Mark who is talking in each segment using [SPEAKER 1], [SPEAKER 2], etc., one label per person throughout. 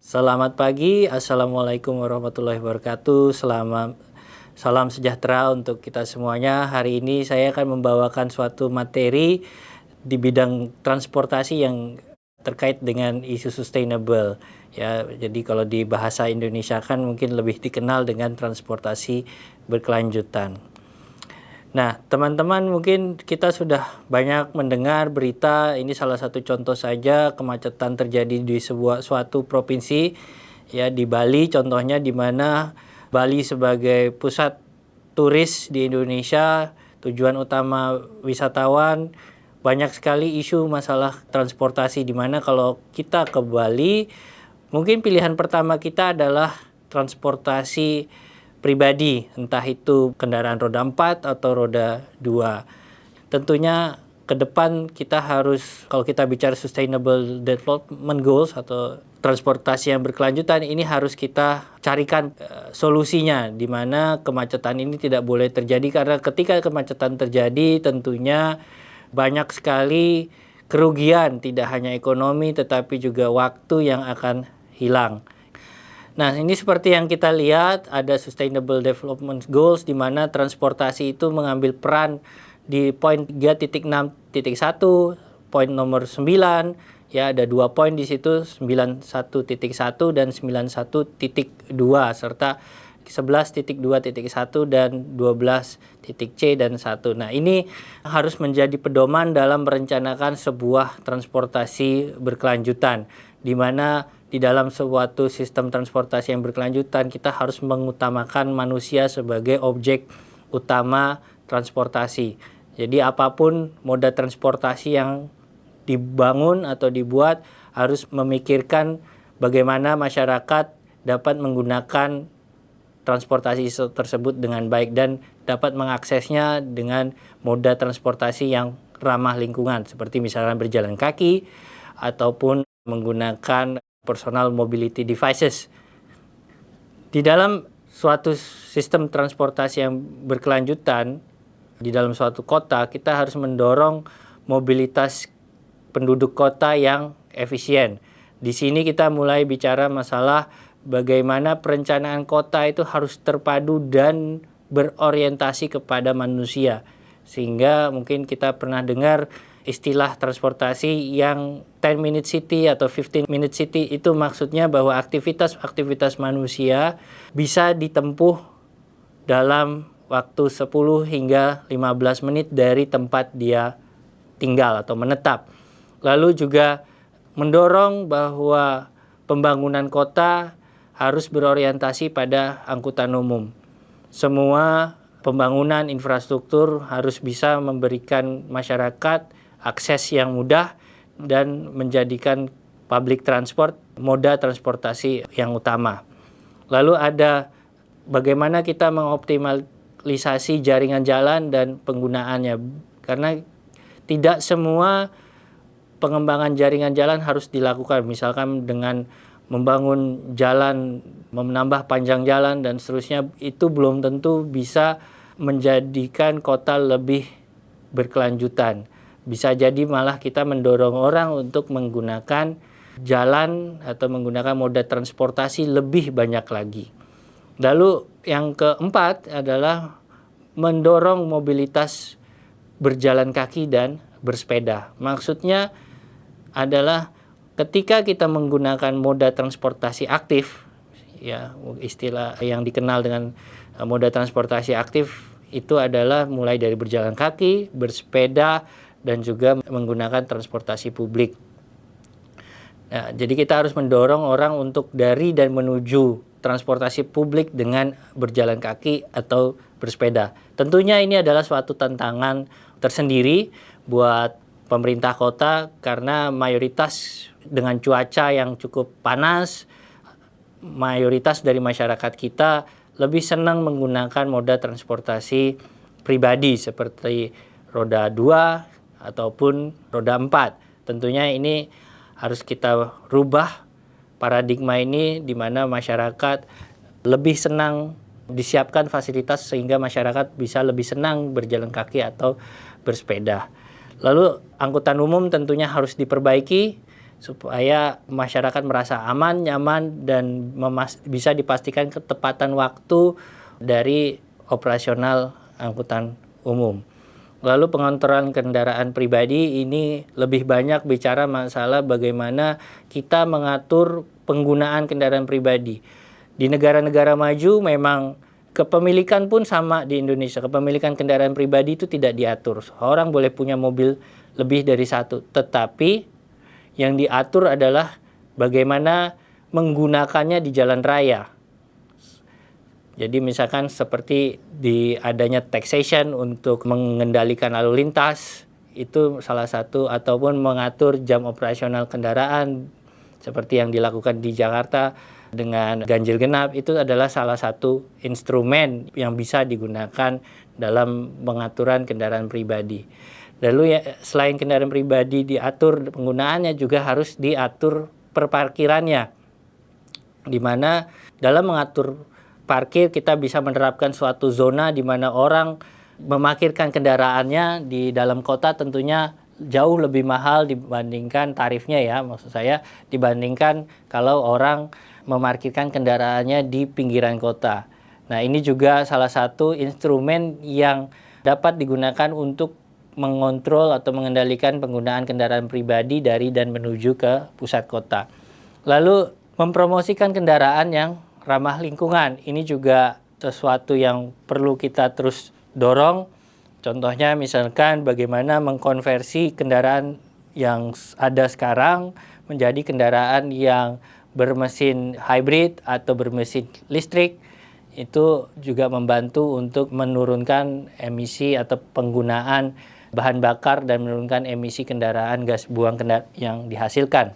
[SPEAKER 1] Selamat pagi, Assalamualaikum warahmatullahi wabarakatuh. Salam sejahtera untuk kita semuanya. Hari ini saya akan membawakan suatu materi di bidang transportasi yang terkait dengan isu sustainable. Ya, jadi kalau di bahasa Indonesia kan mungkin lebih dikenal dengan transportasi berkelanjutan. Nah, teman-teman, mungkin kita sudah banyak mendengar berita, ini salah satu contoh saja kemacetan terjadi di suatu provinsi, ya di Bali contohnya, di mana Bali sebagai pusat turis di Indonesia, tujuan utama wisatawan, banyak sekali isu masalah transportasi, di mana kalau kita ke Bali, mungkin pilihan pertama kita adalah transportasi pribadi, entah itu kendaraan roda 4 atau roda 2. Tentunya ke depan kita harus, kalau kita bicara Sustainable Development Goals atau transportasi yang berkelanjutan, ini harus kita carikan solusinya, di mana kemacetan ini tidak boleh terjadi, karena ketika kemacetan terjadi tentunya banyak sekali kerugian, tidak hanya ekonomi tetapi juga waktu yang akan hilang. Nah, ini seperti yang kita lihat, ada Sustainable Development Goals, di mana transportasi itu mengambil peran di poin 3.6.1, poin nomor 9, ya ada 2 poin di situ, 91.1 dan 91.2, serta 11.2.1 dan 12.c dan 1. Nah, ini harus menjadi pedoman dalam merencanakan sebuah transportasi berkelanjutan, di mana di dalam suatu sistem transportasi yang berkelanjutan kita harus mengutamakan manusia sebagai objek utama transportasi. Jadi apapun moda transportasi yang dibangun atau dibuat harus memikirkan bagaimana masyarakat dapat menggunakan transportasi tersebut dengan baik dan dapat mengaksesnya dengan moda transportasi yang ramah lingkungan, seperti misalnya berjalan kaki ataupun menggunakan personal mobility devices. Di dalam suatu sistem transportasi yang berkelanjutan, di dalam suatu kota, kita harus mendorong mobilitas penduduk kota yang efisien. Di sini kita mulai bicara masalah bagaimana perencanaan kota itu harus terpadu dan berorientasi kepada manusia. Sehingga mungkin kita pernah dengar istilah transportasi yang 10-minute city atau 15-minute city, itu maksudnya bahwa aktivitas manusia bisa ditempuh dalam waktu 10 hingga 15 menit dari tempat dia tinggal atau menetap. Lalu juga mendorong bahwa pembangunan kota harus berorientasi pada angkutan umum. Semua pembangunan infrastruktur harus bisa memberikan masyarakat akses yang mudah dan menjadikan public transport moda transportasi yang utama. Lalu ada bagaimana kita mengoptimalisasi jaringan jalan dan penggunaannya, karena tidak semua pengembangan jaringan jalan harus dilakukan, misalkan dengan membangun jalan, menambah panjang jalan dan seterusnya, itu belum tentu bisa menjadikan kota lebih berkelanjutan. Bisa jadi malah kita mendorong orang untuk menggunakan jalan atau menggunakan moda transportasi lebih banyak lagi. Lalu yang keempat adalah mendorong mobilitas berjalan kaki dan bersepeda. Maksudnya adalah ketika kita menggunakan moda transportasi aktif, ya istilah yang dikenal dengan moda transportasi aktif itu adalah mulai dari berjalan kaki, bersepeda, dan juga menggunakan transportasi publik. Nah, jadi kita harus mendorong orang untuk dari dan menuju transportasi publik dengan berjalan kaki atau bersepeda. Tentunya ini adalah suatu tantangan tersendiri buat pemerintah kota, karena mayoritas dengan cuaca yang cukup panas, mayoritas dari masyarakat kita lebih senang menggunakan moda transportasi pribadi seperti roda 2 ataupun roda 4. Tentunya ini harus kita rubah paradigma ini, di mana masyarakat lebih senang disiapkan fasilitas sehingga masyarakat bisa lebih senang berjalan kaki atau bersepeda. Lalu angkutan umum tentunya harus diperbaiki, supaya masyarakat merasa aman, nyaman, dan bisa dipastikan ketepatan waktu dari operasional angkutan umum. Lalu pengontrolan kendaraan pribadi ini lebih banyak bicara masalah bagaimana kita mengatur penggunaan kendaraan pribadi. Di negara-negara maju memang kepemilikan pun sama di Indonesia. Kepemilikan kendaraan pribadi itu tidak diatur. Orang boleh punya mobil lebih dari satu, tetapi yang diatur adalah bagaimana menggunakannya di jalan raya. Jadi misalkan seperti di adanya taxation untuk mengendalikan lalu lintas, itu salah satu, ataupun mengatur jam operasional kendaraan seperti yang dilakukan di Jakarta dengan ganjil genap, itu adalah salah satu instrumen yang bisa digunakan dalam pengaturan kendaraan pribadi. Lalu selain kendaraan pribadi diatur penggunaannya, juga harus diatur perparkirannya, di mana dalam mengatur parkir kita bisa menerapkan suatu zona di mana orang memarkirkan kendaraannya di dalam kota tentunya jauh lebih mahal dibandingkan tarifnya, ya maksud saya, dibandingkan kalau orang memarkirkan kendaraannya di pinggiran kota. Nah, ini juga salah satu instrumen yang dapat digunakan untuk mengontrol atau mengendalikan penggunaan kendaraan pribadi dari dan menuju ke pusat kota. Lalu mempromosikan kendaraan yang ramah lingkungan. Ini juga sesuatu yang perlu kita terus dorong. Contohnya misalkan bagaimana mengkonversi kendaraan yang ada sekarang menjadi kendaraan yang bermesin hybrid atau bermesin listrik. Itu juga membantu untuk menurunkan emisi atau penggunaan bahan bakar dan menurunkan emisi kendaraan gas buang yang dihasilkan.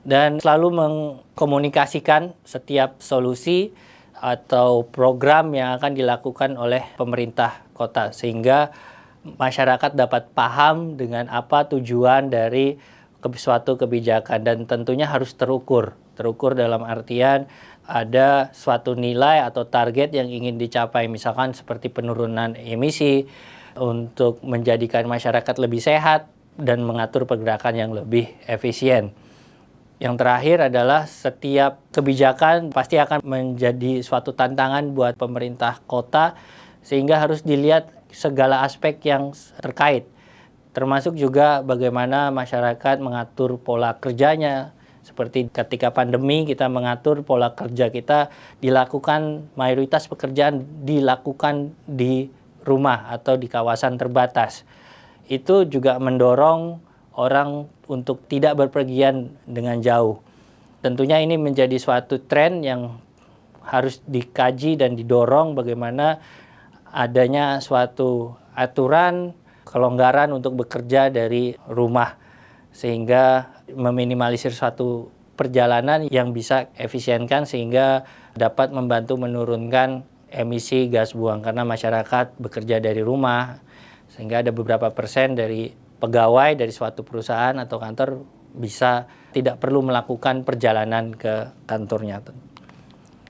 [SPEAKER 1] Dan selalu mengkomunikasikan setiap solusi atau program yang akan dilakukan oleh pemerintah kota, sehingga masyarakat dapat paham dengan apa tujuan dari suatu kebijakan, dan tentunya harus terukur dalam artian ada suatu nilai atau target yang ingin dicapai, misalkan seperti penurunan emisi, untuk menjadikan masyarakat lebih sehat dan mengatur pergerakan yang lebih efisien. Yang terakhir adalah setiap kebijakan pasti akan menjadi suatu tantangan buat pemerintah kota, sehingga harus dilihat segala aspek yang terkait, termasuk juga bagaimana masyarakat mengatur pola kerjanya. Seperti ketika pandemi, kita mengatur pola kerja kita dilakukan, mayoritas pekerjaan dilakukan di rumah atau di kawasan terbatas. Itu juga mendorong orang untuk tidak berpergian dengan jauh. Tentunya ini menjadi suatu tren yang harus dikaji dan didorong, bagaimana adanya suatu aturan kelonggaran untuk bekerja dari rumah, sehingga meminimalisir suatu perjalanan yang bisa efisienkan, sehingga dapat membantu menurunkan emisi gas buang, karena masyarakat bekerja dari rumah, sehingga ada beberapa persen dari pegawai dari suatu perusahaan atau kantor bisa tidak perlu melakukan perjalanan ke kantornya.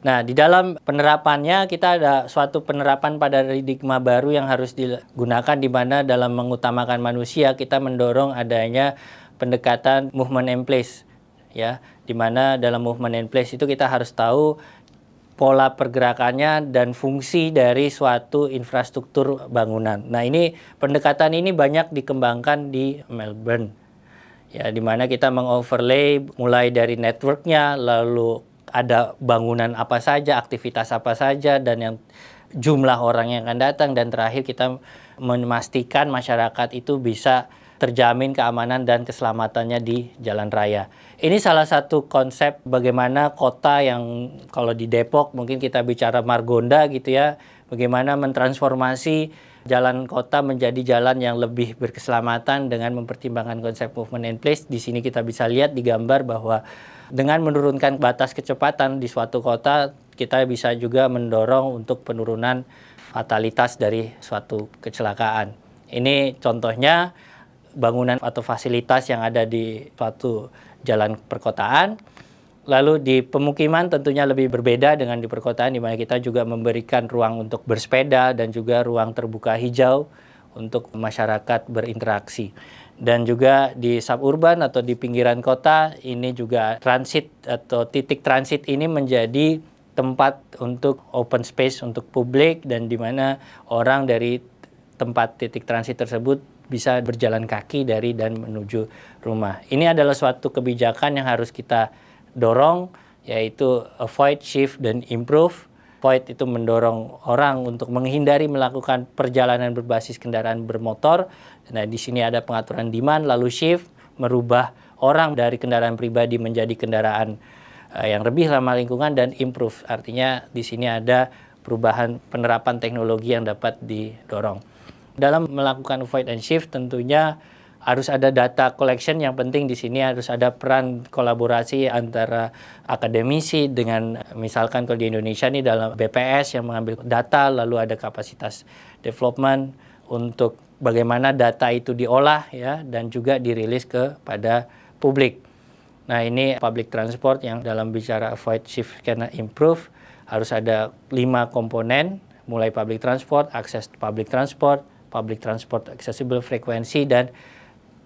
[SPEAKER 1] Nah, di dalam penerapannya kita ada suatu penerapan paradigma baru yang harus digunakan, di mana dalam mengutamakan manusia kita mendorong adanya pendekatan movement and place, ya, di mana dalam movement and place itu kita harus tahu pola pergerakannya dan fungsi dari suatu infrastruktur bangunan. Nah, pendekatan ini banyak dikembangkan di Melbourne, ya, di mana kita mengoverlay mulai dari networknya, lalu ada bangunan apa saja, aktivitas apa saja, dan yang jumlah orang yang akan datang, dan terakhir kita memastikan masyarakat itu bisa terjamin keamanan dan keselamatannya di jalan raya. Ini salah satu konsep bagaimana kota yang, kalau di Depok mungkin kita bicara Margonda gitu ya, bagaimana mentransformasi jalan kota menjadi jalan yang lebih berkeselamatan dengan mempertimbangkan konsep movement and place. Di sini kita bisa lihat di gambar bahwa dengan menurunkan batas kecepatan di suatu kota, kita bisa juga mendorong untuk penurunan fatalitas dari suatu kecelakaan. Ini contohnya bangunan atau fasilitas yang ada di suatu jalan perkotaan. Lalu di pemukiman tentunya lebih berbeda dengan di perkotaan, di mana kita juga memberikan ruang untuk bersepeda dan juga ruang terbuka hijau untuk masyarakat berinteraksi. Dan juga di suburban atau di pinggiran kota, ini juga transit atau titik transit ini menjadi tempat untuk open space untuk publik, dan di mana orang dari tempat titik transit tersebut bisa berjalan kaki dari dan menuju rumah. Ini adalah suatu kebijakan yang harus kita dorong, yaitu avoid, shift, dan improve. Avoid itu mendorong orang untuk menghindari melakukan perjalanan berbasis kendaraan bermotor. Nah, di sini ada pengaturan demand, lalu shift, merubah orang dari kendaraan pribadi menjadi kendaraan yang lebih ramah lingkungan, dan improve. Artinya di sini ada perubahan penerapan teknologi yang dapat didorong. Dalam melakukan avoid and shift tentunya harus ada data collection. Yang penting di sini harus ada peran kolaborasi antara akademisi dengan, misalkan kalau di Indonesia ini dalam BPS yang mengambil data, lalu ada kapasitas development untuk bagaimana data itu diolah ya, dan juga dirilis kepada publik. Nah, ini public transport yang dalam bicara avoid, shift, karena improve harus ada 5 komponen, mulai public transport, akses public transport accessible frekuensi, dan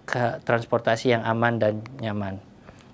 [SPEAKER 1] ke transportasi yang aman dan nyaman.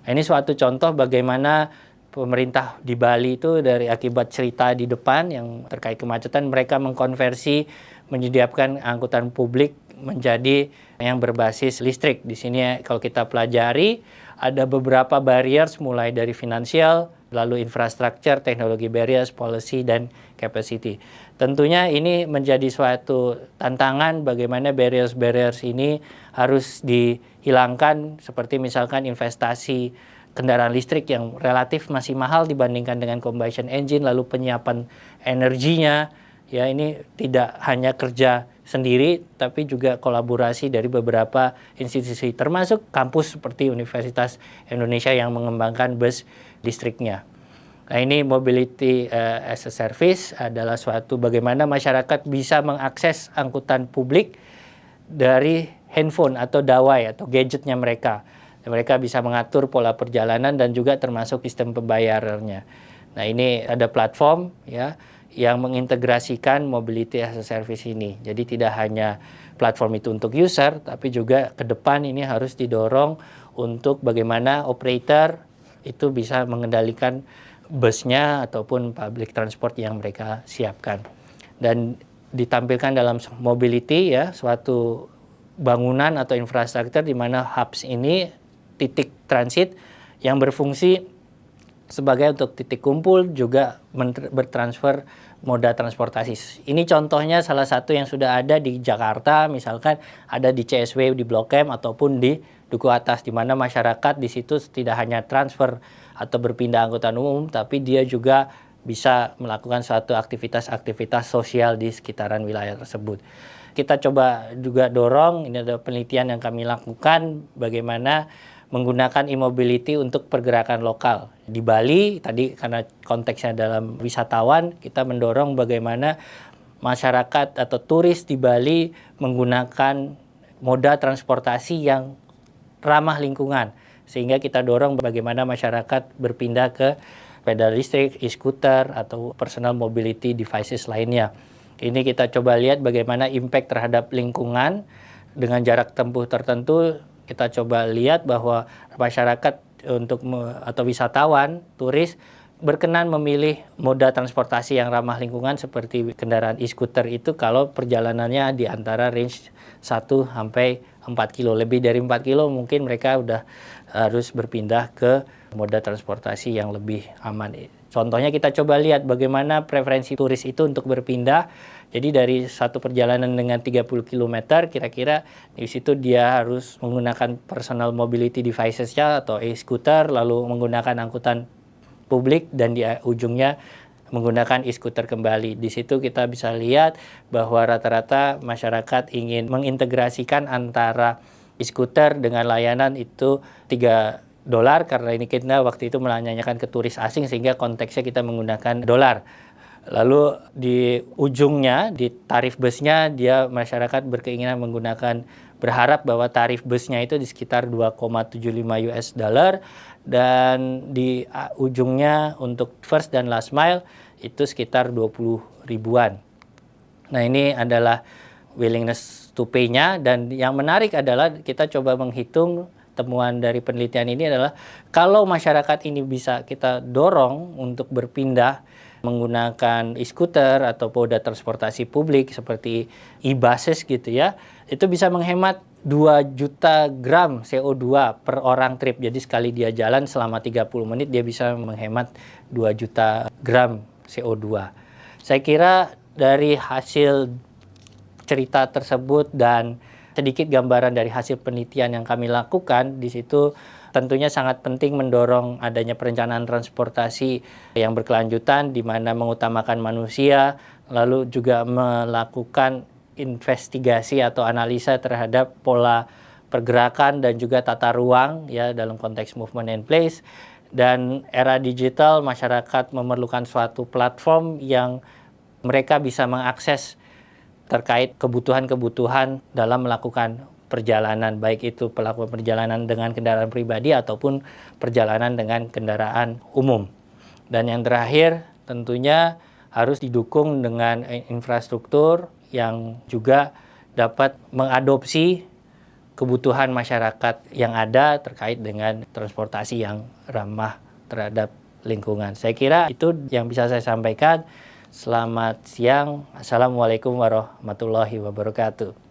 [SPEAKER 1] Nah, ini suatu contoh bagaimana pemerintah di Bali itu dari akibat cerita di depan yang terkait kemacetan, mereka mengkonversi menyediakan angkutan publik menjadi yang berbasis listrik. Di sini kalau kita pelajari ada beberapa barriers, mulai dari finansial, lalu infrastruktur, teknologi barriers, policy, dan capacity. Tentunya ini menjadi suatu tantangan bagaimana barriers ini harus dihilangkan, seperti misalkan investasi kendaraan listrik yang relatif masih mahal dibandingkan dengan combustion engine, lalu penyiapan energinya, ya ini tidak hanya kerja sendiri, tapi juga kolaborasi dari beberapa institusi, termasuk kampus seperti Universitas Indonesia yang mengembangkan bus listriknya. Nah, ini mobility as a service adalah suatu bagaimana masyarakat bisa mengakses angkutan publik dari handphone atau dawai atau gadgetnya mereka. Mereka bisa mengatur pola perjalanan dan juga termasuk sistem pembayarannya. Nah, ini ada platform ya yang mengintegrasikan mobility as a service ini. Jadi tidak hanya platform itu untuk user, tapi juga ke depan ini harus didorong untuk bagaimana operator itu bisa mengendalikan busnya ataupun public transport yang mereka siapkan. Dan ditampilkan dalam mobility ya, suatu bangunan atau infrastruktur di mana hubs ini titik transit yang berfungsi sebagai untuk titik kumpul, juga bertransfer moda transportasi. Ini contohnya salah satu yang sudah ada di Jakarta, misalkan ada di CSW di Blok M ataupun di Duku Atas, di mana masyarakat di situ tidak hanya transfer atau berpindah angkutan umum, tapi dia juga bisa melakukan suatu aktivitas-aktivitas sosial di sekitaran wilayah tersebut. Kita coba juga dorong, ini ada penelitian yang kami lakukan, bagaimana menggunakan e-mobility untuk pergerakan lokal. Di Bali, tadi karena konteksnya dalam wisatawan, kita mendorong bagaimana masyarakat atau turis di Bali menggunakan moda transportasi yang ramah lingkungan. Sehingga kita dorong bagaimana masyarakat berpindah ke sepeda listrik, e-scooter, atau personal mobility devices lainnya. Ini kita coba lihat bagaimana impact terhadap lingkungan dengan jarak tempuh tertentu. Kita coba lihat bahwa masyarakat atau wisatawan, turis, berkenan memilih moda transportasi yang ramah lingkungan seperti kendaraan e-scooter itu kalau perjalanannya di antara range 1 sampai 4 kilo. Lebih dari 4 kilo mungkin mereka udah harus berpindah ke moda transportasi yang lebih aman. Contohnya kita coba lihat bagaimana preferensi turis itu untuk berpindah. Jadi dari satu perjalanan dengan 30 km, kira-kira di situ dia harus menggunakan personal mobility devices-nya atau e-scooter, lalu menggunakan angkutan publik, dan di ujungnya menggunakan e-scooter kembali. Di situ kita bisa lihat bahwa rata-rata masyarakat ingin mengintegrasikan antara e-scooter dengan layanan itu $3, karena ini kita waktu itu menanyakan ke turis asing sehingga konteksnya kita menggunakan dolar. Lalu di ujungnya, di tarif busnya, dia masyarakat berkeinginan berharap bahwa tarif busnya itu di sekitar $2,75, dan di ujungnya untuk first dan last mile itu sekitar 20 ribuan. Nah, ini adalah willingness to pay-nya. Dan yang menarik adalah kita coba menghitung, temuan dari penelitian ini adalah kalau masyarakat ini bisa kita dorong untuk berpindah menggunakan e-scooter atau moda transportasi publik seperti e-buses gitu ya, itu bisa menghemat 2 juta gram CO2 per orang trip. Jadi sekali dia jalan selama 30 menit dia bisa menghemat 2 juta gram CO2. Saya kira dari hasil cerita tersebut dan sedikit gambaran dari hasil penelitian yang kami lakukan, di situ tentunya sangat penting mendorong adanya perencanaan transportasi yang berkelanjutan di mana mengutamakan manusia, lalu juga melakukan investigasi atau analisa terhadap pola pergerakan dan juga tata ruang ya dalam konteks movement and place. Dan era digital, masyarakat memerlukan suatu platform yang mereka bisa mengakses terkait kebutuhan-kebutuhan dalam melakukan perjalanan, baik itu pelaku perjalanan dengan kendaraan pribadi ataupun perjalanan dengan kendaraan umum. Dan yang terakhir tentunya harus didukung dengan infrastruktur yang juga dapat mengadopsi kebutuhan masyarakat yang ada terkait dengan transportasi yang ramah terhadap lingkungan. Saya kira itu yang bisa saya sampaikan. Selamat siang. Assalamualaikum warahmatullahi wabarakatuh.